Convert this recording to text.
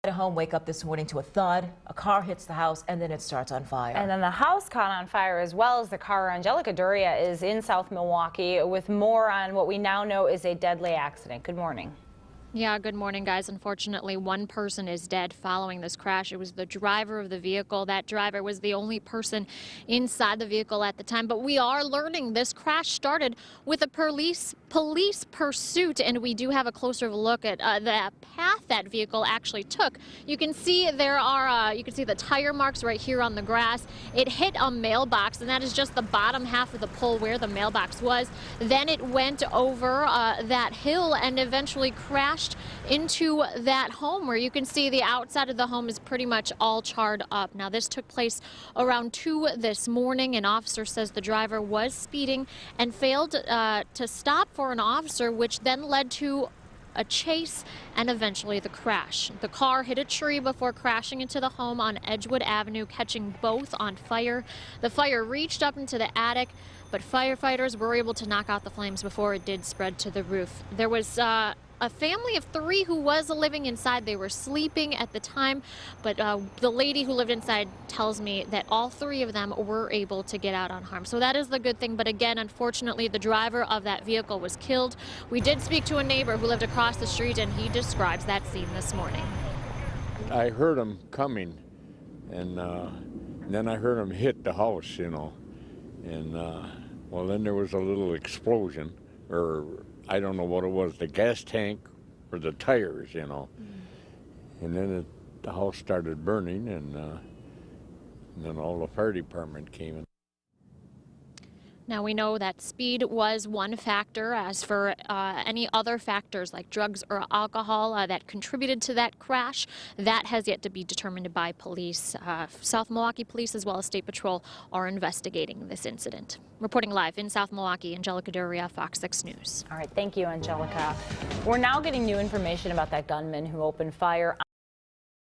At home, wake up this morning to a thud, a car hits the house, and then it starts on fire. And then the house caught on fire as well as the car. Angelica Duria is in South Milwaukee with more on what we now know is a deadly accident. Good morning. Yeah, good morning, guys. Unfortunately, one person is dead following this crash. It was the driver of the vehicle. That driver was the only person inside the vehicle at the time. But we are learning this crash started with a police pursuit, and we do have a closer look at the path that vehicle actually took. You can see there are, you can see the tire marks right here on the grass. It hit a mailbox, and that is just the bottom half of the pole where the mailbox was. Then it went over that hill and eventually crashed into that home, where you can see the outside of the home is pretty much all charred up. Now, this took place around 2 this morning. An officer says the driver was speeding and failed to stop for an officer, which then led to a chase and eventually the crash. The car hit a tree before crashing into the home on Edgewood Avenue, catching both on fire. The fire reached up into the attic, but firefighters were able to knock out the flames before it did spread to the roof. There was a family of 3 who was living inside. They were sleeping at the time, but the lady who lived inside tells me that all 3 of them were able to get out unharmed. So that is the good thing. But again, unfortunately, the driver of that vehicle was killed. We did speak to a neighbor who lived across the street, and he describes that scene this morning. I heard him coming, and then I heard him hit the house, you know, and well, then there was a little explosion, or I don't know what it was, the gas tank or the tires, you know. And then the house started burning, and then all the fire department came in. Now, we know that speed was one factor. As for any other factors like drugs or alcohol that contributed to that crash, that has yet to be determined by police. South Milwaukee Police as well as State Patrol are investigating this incident. Reporting live in South Milwaukee, Angelica Duria, Fox 6 News. All right, thank you, Angelica. We're now getting new information about that gunman who opened fire